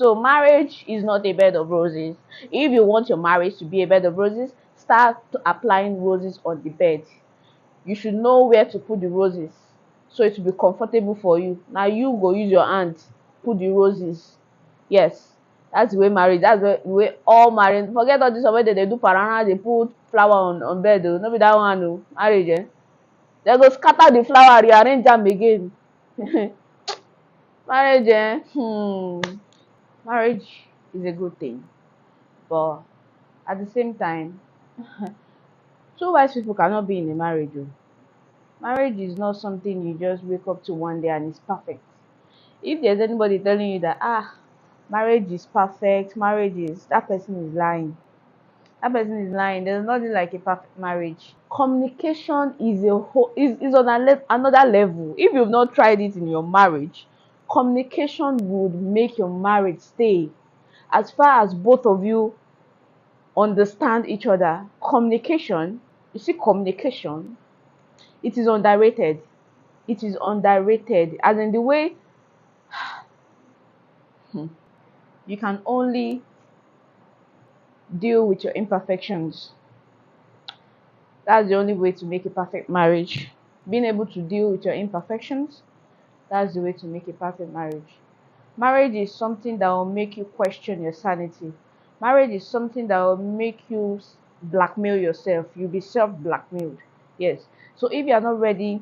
So marriage is not a bed of roses. If you want your marriage to be a bed of roses, start applying roses on the bed. You should know where to put the roses so it will be comfortable for you. Now you go use your hand put the roses. Yes, that's the way marriage, that's the way all marriage. Forget all this one wey dem dey do parana, dey put flower on bed o. No be that one o. Marriage dem go scatter the flower, rearrange am again. Marriage marriage is a good thing, but at the same time, two wise people cannot be in a marriage o. Marriage is not something you just wake up to one day and it's perfect. If there's anybody telling you that marriage is perfect, marriage is, that person is lying. That person is lying. There's nothing like a perfect marriage. Communication is a whole is on another level. If you've not tried it in your marriage, communication would make your marriage stay. As far as both of you understand each other, communication, you see, communication, it is underrated. It is underrated. As in the way you can only deal with your imperfections. That's the only way to make a perfect marriage. Being able to deal with your imperfections, that's the way to make a perfect marriage. Marriage is something that will make you question your sanity. Marriage is something that will make you blackmail yourself. You'll be self-blackmailed. Yes. So if you are not ready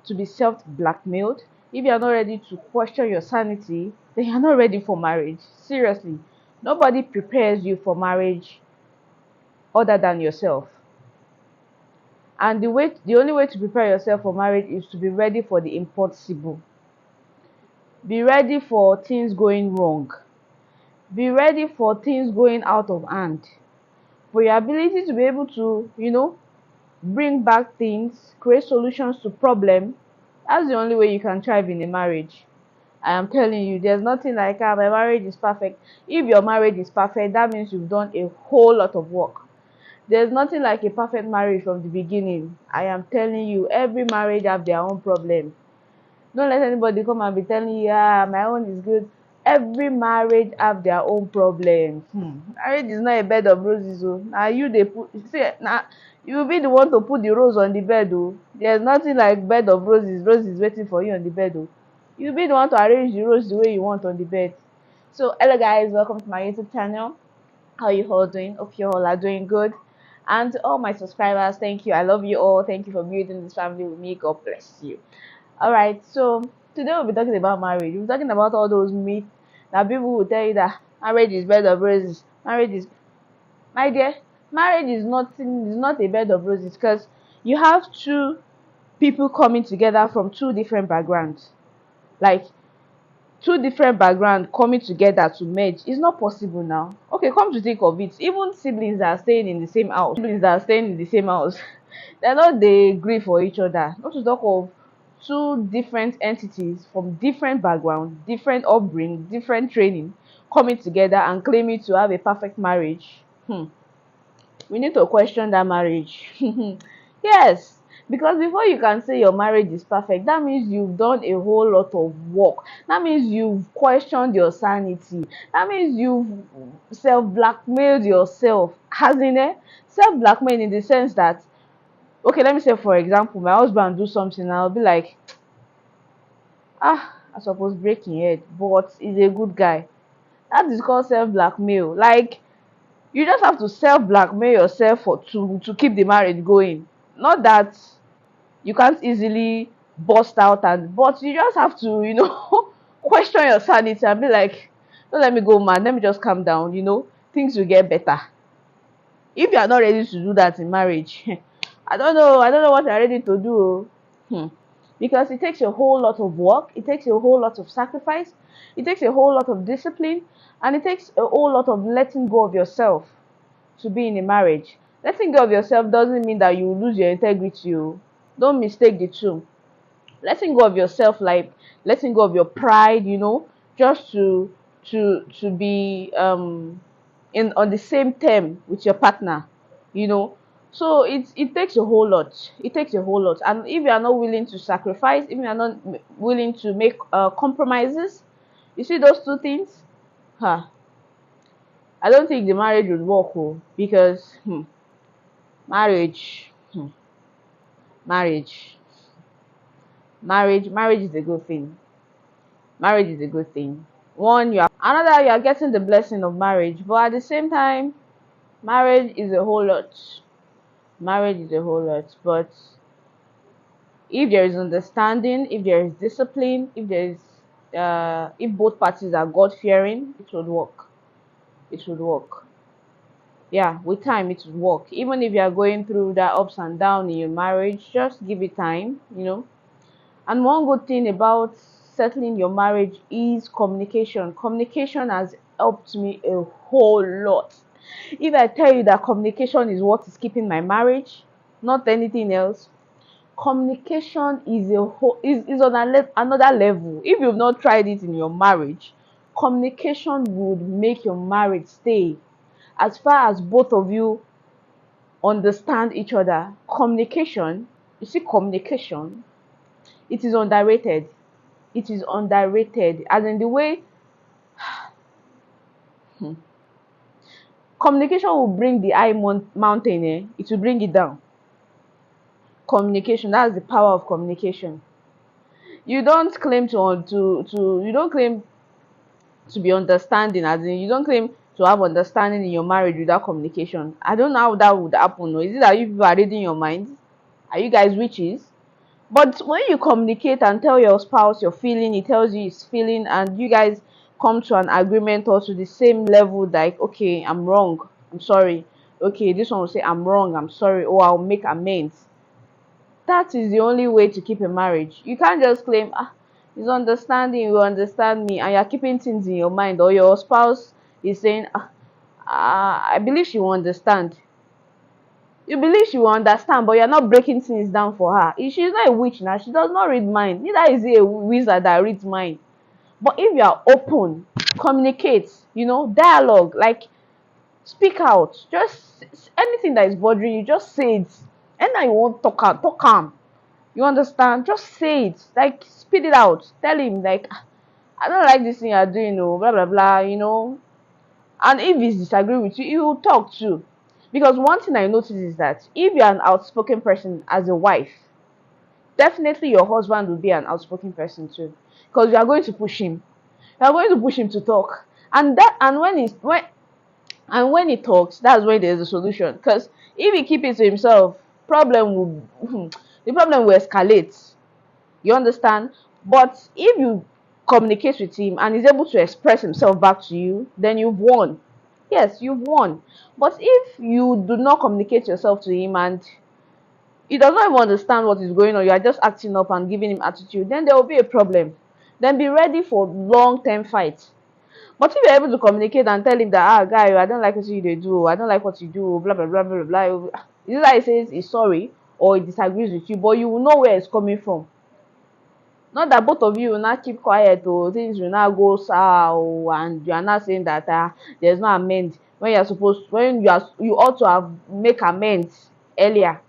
to be self-blackmailed, if you are not ready to question your sanity, then you're not ready for marriage. Seriously. Nobody prepares you for marriage other than yourself. And the only way to prepare yourself for marriage is to be ready for the impossible. Be ready for things going wrong. Be ready for things going out of hand. For your ability to be able to, bring back things, create solutions to problems, that's the only way you can thrive in a marriage. I am telling you, there's nothing like my marriage is perfect. If your marriage is perfect, that means you've done a whole lot of work. There's nothing like a perfect marriage from the beginning. I am telling you, every marriage have their own problem. Don't let anybody come and be telling you, my own is good. Every marriage have their own problems. Marriage is not a bed of roses. Now you they put see now you will be the one to put the rose on the bed. There's nothing like bed of roses. Roses waiting for you on the bed. You'll be the one to arrange the rose the way you want on the bed. So hello guys, welcome to my YouTube channel. How you all doing? Hope you all are doing good. And to all my subscribers, thank you. I love you all. Thank you for building this family with me. God bless you. All right, so today we'll be talking about marriage. We'll be talking about all those myths that people will tell you that marriage is bed of roses. Marriage is, my dear, marriage is nothing. Is not a bed of roses because you have two people coming together from two different backgrounds, like two different backgrounds coming together to merge. It's not possible now. Okay, come to think of it, even siblings that are staying in the same house, they're not, they agree for each other. Not to talk of two different entities from different background, different upbringing, different training, coming together and claiming to have a perfect marriage. We need to question that marriage. Yes, because before you can say your marriage is perfect, that means you've done a whole lot of work. That means you've questioned your sanity. That means you've self-blackmailed yourself. As in self-blackmail in the sense that, okay, let me say for example, my husband do something and I'll be like, I suppose break him head, but he's a good guy. That is called self-blackmail. Like, you just have to self-blackmail yourself to keep the marriage going. Not that you can't easily bust out, but you just have to, question your sanity and be like, don't let me go mad, let me just calm down, things will get better. If you are not ready to do that in marriage, I don't know what you're ready to do. Because it takes a whole lot of work, it takes a whole lot of sacrifice, it takes a whole lot of discipline, and it takes a whole lot of letting go of yourself to be in a marriage. Letting go of yourself doesn't mean that you lose your integrity. Don't mistake the two. Letting go of yourself, like letting go of your pride, just to be in on the same term with your partner, you know. So it takes a whole lot. It takes a whole lot, and if you are not willing to sacrifice, if you are not willing to make compromises, you see those two things. huh, I don't think the marriage would work, oh, because marriage, marriage, marriage is a good thing. Marriage is a good thing. One, you are getting the blessing of marriage, but at the same time, marriage is a whole lot. Marriage is a whole lot, but if there is understanding, if there is discipline, if both parties are God fearing, it would work. It would work. Yeah, with time it would work. Even if you are going through that ups and downs in your marriage, just give it time. And one good thing about settling your marriage is communication. Communication has helped me a whole lot. If I tell you that communication is what is keeping my marriage, not anything else, communication is on another level. If you've not tried it in your marriage, communication would make your marriage stay. As far as both of you understand each other, communication, you see, communication, it is underrated. It is underrated, as in the way communication will bring the mountain, it will bring it down. Communication, that's the power of communication. You don't claim to you don't claim to be understanding, as in you don't claim to have understanding in your marriage without communication. I don't know how that would happen. Or is it that you people are reading your minds? Are you guys witches? But when you communicate and tell your spouse your feeling, he tells you his feeling, and you guys come to an agreement or to the same level, like, okay, I'm wrong, I'm sorry. Okay, this one will say, I'm wrong, I'm sorry, or I'll make amends. That is the only way to keep a marriage. You can't just claim, he's understanding, you understand me, and you're keeping things in your mind, or your spouse is saying, I believe she will understand. You believe she will understand, but you're not breaking things down for her. She's not a witch now. She does not read mind. Neither is he a wizard that reads mind. But if you are open, communicate, dialogue, like speak out. Just anything that is bothering you, just say it. And now you won't talk calm. You understand? Just say it. Like spit it out. Tell him like, I don't like this thing you're doing, blah blah blah. And if he's disagree with you, he will talk too. Because one thing I notice is that if you're an outspoken person as a wife, definitely your husband will be an outspoken person too. Because you are going to push him. You are going to push him to talk. And when he talks, that's when there's a solution. Because if he keep it to himself, problem will the problem will escalate. You understand? But if you communicate with him and he's able to express himself back to you, then you've won. Yes, you've won. But if you do not communicate yourself to him and he does not even understand what is going on, you are just acting up and giving him attitude, then there will be a problem. Then be ready for long-term fights. But if you're able to communicate and tell him that, guy, I don't like what you do, I don't like what you do, blah blah blah blah blah, is it that he says he's sorry or he disagrees with you, but you will know where it's coming from. Not that both of you will not keep quiet or things will not go sour, and you are not saying that there's no amends when you ought to have make amends earlier.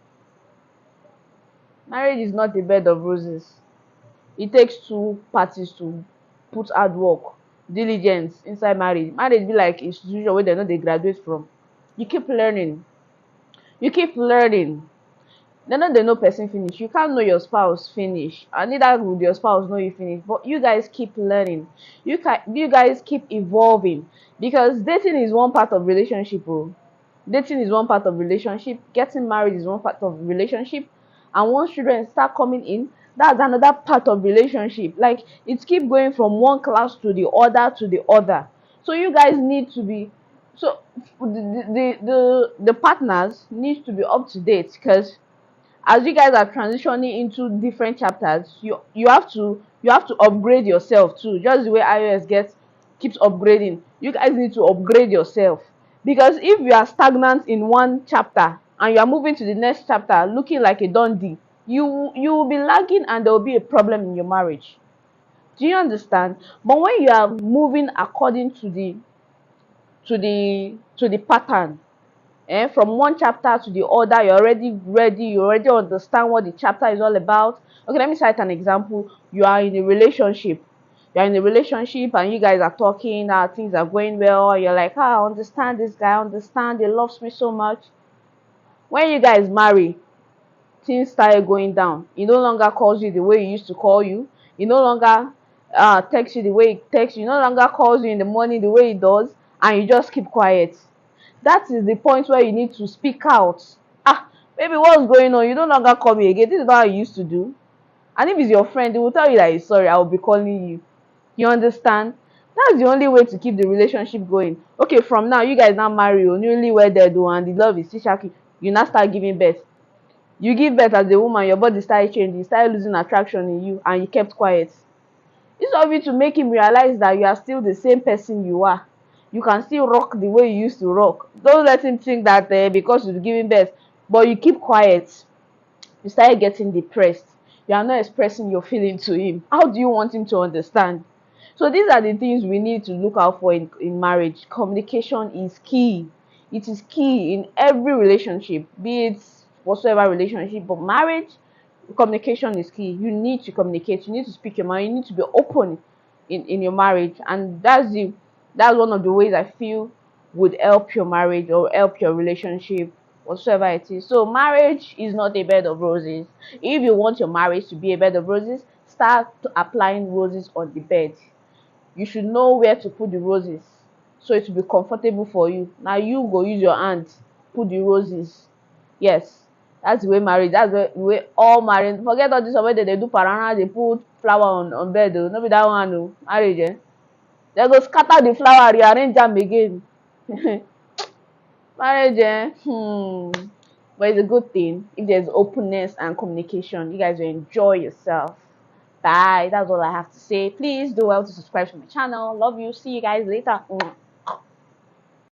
Marriage is not a bed of roses. It takes two parties to put hard work, diligence inside marriage. Marriage be like institution where they know they graduate from. You keep learning. You keep learning. They know person finish. You can't know your spouse finish, and neither would your spouse know you finish. But you guys keep learning. You guys keep evolving, because dating is one part of relationship. Oh. Dating is one part of relationship. Getting married is one part of relationship. And once children start coming in, that's another part of relationship. Like it keep going from one class to the other to the other. So you guys need to be so the partners need to be up to date, because as you guys are transitioning into different chapters, you have to upgrade yourself too. Just the way iOS keeps upgrading, you guys need to upgrade yourself. Because if you are stagnant in one chapter and you are moving to the next chapter looking like a dundee, you will be lagging and there will be a problem in your marriage. Do you understand? But when you are moving according to the pattern, from one chapter to the other, you're already ready, you already understand what the chapter is all about. Okay, let me cite an example. You are in a relationship, you're in a relationship and you guys are talking, things are going well, and you're like, I understand this guy, I understand, he loves me so much. When you guys marry, things started going down. He no longer calls you the way he used to call you. He no longer texts you the way he texts you. He no longer calls you in the morning the way he does, and you just keep quiet. That is the point where you need to speak out. Baby, what's going on? You no longer call me again. This is what I used to do. And if it's your friend, he will tell you that he's sorry. I will be calling you. You understand? That's the only way to keep the relationship going. Okay, from now, you guys now marry, you newly wedded, and the love is still shaky. You now start giving birth. You give birth as a woman, your body started changing, started losing attraction in you, and you kept quiet. Instead of you to make him realize that you are still the same person you are, you can still rock the way you used to rock. Don't let him think that because you're giving birth, but you keep quiet, you started getting depressed. You are not expressing your feeling to him. How do you want him to understand? So these are the things we need to look out for in marriage. Communication is key. It is key in every relationship, be it whatsoever relationship, but marriage, communication is key. You need to communicate. You need to speak your mind. You need to be open in your marriage, and that's one of the ways I feel would help your marriage or help your relationship, whatsoever it is. So marriage is not a bed of roses. If you want your marriage to be a bed of roses, start applying roses on the bed. You should know where to put the roses so it will be comfortable for you. Now you go use your hand put the roses. Yes, that's the way marriage, that's the way all marriage. Forget all this way they do parana, they put flower on bed o. No be that one o. Marriage they go scatter the flower, rearrange am again. Marriage but it's a good thing if there's openness and communication. You guys will enjoy yourself. Bye. That's all I have to say. Please do well to subscribe to my channel. Love you. See you guys later.